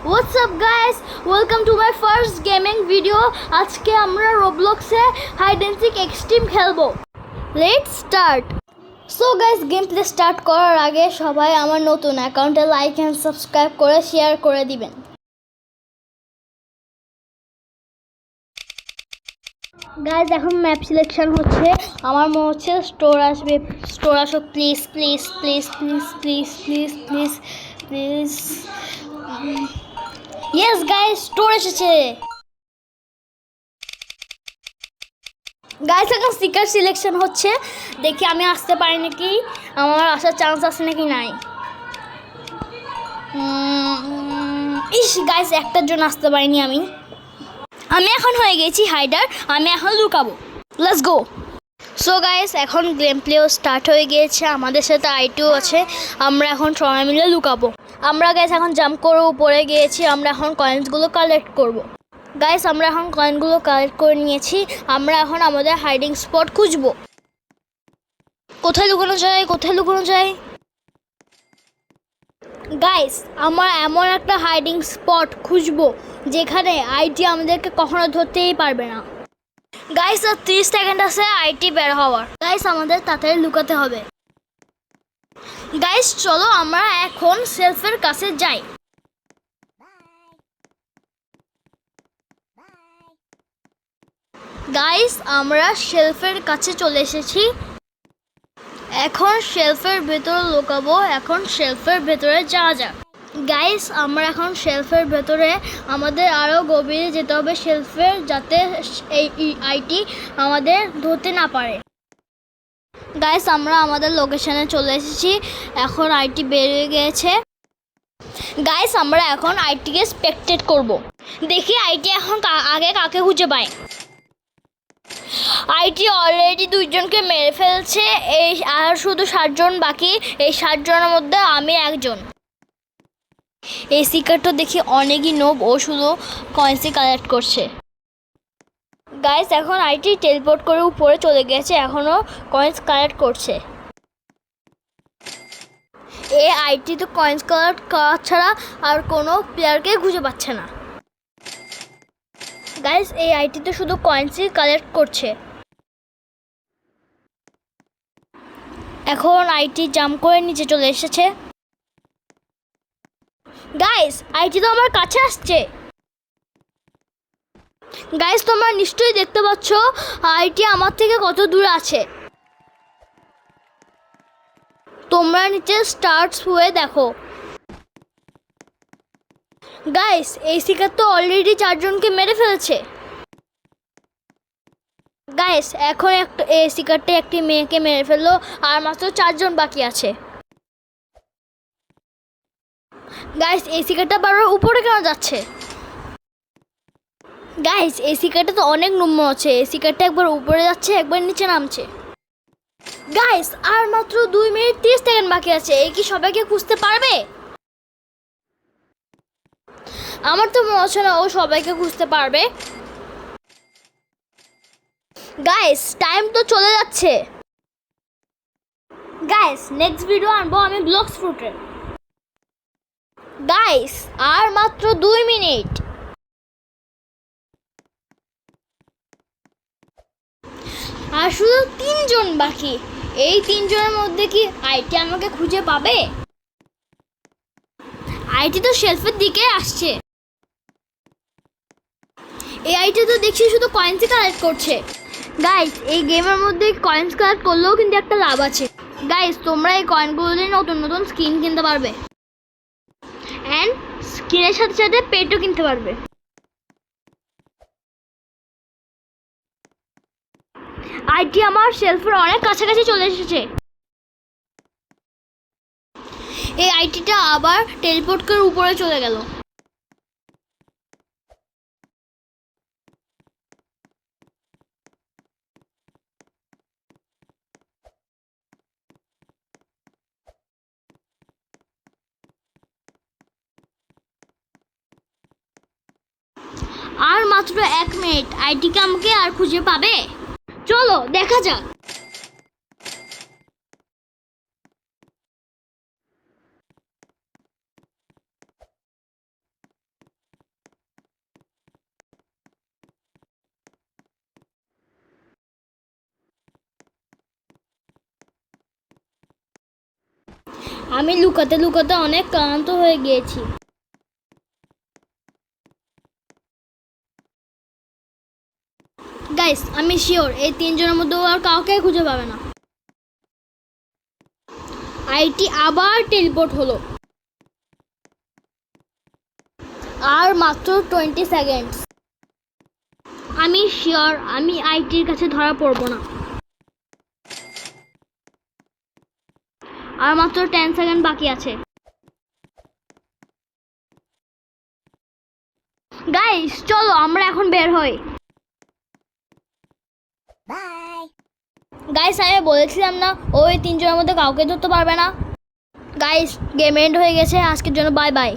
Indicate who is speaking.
Speaker 1: What's up guys? Welcome to my first gaming video. আজকে আমরা রোবলক্সে hide and sick extreme খেলবো। Let's start. So guys, game play start করার আগে সবাই আমার নতুন অ্যাকাউন্টে লাইক এন্ড সাবস্ক্রাইব করে শেয়ার করে দিবেন। গাইজ এখন ম্যাপ সিলেকশন হচ্ছে। আমার মনে হচ্ছে স্টোর আসবে। স্টোর আসো please please please please please please please please. Yes guys, store এসেছে। গাইজ এখন স্টিকার সিলেকশন হচ্ছে। দেখি আমি আসতে পারি নাকি, আমার আসার চান্স আছে নাকি নাই। ইস গাইজ, একটার জন্য আসতে পারিনি আমি এখন হয়ে গেছি হাইডার। আমি এখন লুকাবো। Let's go. সো গাইস, এখন গেম প্লেও স্টার্ট হয়ে গিয়েছে। আমাদের সাথে আইটিও আছে। আমরা এখন সবাই মিলে লুকাবো। আমরা গাইস এখন জাম্প করে উপরে গিয়েছি। আমরা এখন কয়েন্সগুলো কালেক্ট করব। গাইস আমরা এখন কয়েনগুলো কালেক্ট করে নিয়েছি। আমরা এখন আমাদের হাইডিং স্পট খুঁজবো। কোথায় লুকানো যায়, কোথায় লুকানো যায়। গাইস আমরা এমন একটা হাইডিং স্পট খুঁজবো যেখানে আইটি আমাদেরকে কখনো ধরতেই পারবে না। গাইস আর 30 সেকেন্ড আছে আইটি বের হওয়ার। গাইস আমাদের তাড়াতাড়ি লুকাতে হবে। গাইস চলো আমরা এখন শেলফের কাছে যাই। গাইস আমরা শেলফের কাছে চলে এসেছি। এখন শেলফের ভেতরে লুকাবো। এখন শেলফের ভেতরে যাওয়া যাক। গাইস আমরা এখন শেলফের ভেতরে, আমাদের আরও গভীরে যেতে হবে শেলফের, যাতে এই আইটি আমাদের ধরতে না পারে। গাইস আমরা আমাদের লোকেশনে চলে এসেছি। এখন আইটি বের হয়ে গিয়েছে। গাইস আমরা এখন আইটিকে স্পেকটেট করব। দেখি আইটি এখন আগে কাকে খুঁজে পায়। আইটি অলরেডি 2 জনকে মেরে ফেলছে। এই আর শুধু 7 জন বাকি। এই 7 জনের মধ্যে আমি একজন। এই সিকারটা দেখি অনেকই নোব, ও শুধু কয়েন্সই কালেক্ট করছে। গাইস এখন আইটি টেলিপোর্ট করে উপরে চলে গেছে, এখনও কয়েন্স কালেক্ট করছে। এই আইটি তো কয়েন্স কালেক্ট করা ছাড়া আর কোনো প্লেয়ারকে খুঁজে পাচ্ছে না। গাইস এই আইটি তো শুধু কয়েন্সই কালেক্ট করছে। এখন আইটি জাম্প করে নিচে চলে এসেছে। গাইস আইটি তো আমার কাছে আসছে। গাইস তোমরা নিশ্চয়ই দেখতে পাচ্ছ আইটি আমার থেকে কত দূরে আছে। তোমরা নিচে স্টার্টস হয়ে দেখো। গাইস এই শিকার তো অলরেডি 4 জনকে মেরে ফেলেছে। গাইস এখন এই শিকারটা একটি মেয়েকে মেরে ফেললো, আর মাত্র 4 জন বাকি আছে। গাইস এই শিকারটা বারবার উপরে কেন যাচ্ছে। গাইস এই শিকারটা তো অনেক নম্র আছে। এই শিকারটা একবার উপরে যাচ্ছে, একবার নিচে নামছে। গাইস আর মাত্র 2 মিনিট 30 সেকেন্ড বাকি আছে। এই কি সবাইকে খুঁজতে পারবে? আমার তো মনে হচ্ছে না ও সবাইকে খুঁজতে পারবে। গাইস টাইম তো চলে যাচ্ছে। গাইস নেক্সট ভিডিও আনবো আমি ব্লক্স ফ্রুটের। গাইস আর মাত্র 2 মিনিট। আর শুধু 3 জন বাকি। এই 3 জনের মধ্যে কি আইটি আমাকে খুঁজে পাবে? আইটি তো শেলফের দিকে আসছে। এই আইটি তো দেখছি শুধু কয়েন্সই কালেক্ট করছে। গাইস এই গেমের মধ্যে কয়েন্স কালেক্ট করলেও কিন্তু একটা লাভ আছে। গাইস তোমরা এই কয়েনগুলো দিয়ে নতুন নতুন স্কিন কিনতে পারবে, অ্যান্ড স্কিনের সাথে সাথে পেটও কিনতে পারবে। আইটি আমার শেলফের অনেক কাছাকাছি চলে এসেছে। এই আইটিটা আবার টেলিপোর্ট করে উপরে চলে গেল। আর মাত্র 1 মিনিট। আইটিকে আমাকে আর খুঁজে পাবে? চলো দেখা যাক। আমি লুকাতে লুকাতে অনেক ক্লান্ত হয়ে গিয়েছি। গাইস, আমি শিওর এই তিনজনের মধ্যে আর কাউকে খুঁজে পাবে না। আইটি আবার টেলিপোর্ট হলো। আর মাত্র 20 সেকেন্ডস। আমি শিওর আমি আইটির কাছে ধরা পড়বো না। আর মাত্র 10 সেকেন্ড বাকি আছে। গাইস চলো আমরা এখন বের হই। গাইস আমি বলেছিলাম না ওই তিনজনের মধ্যে কাউকে ধরতে পারবে না। গাইস গেম এন্ড হয়ে গেছে, আজকের জন্য বাই বাই।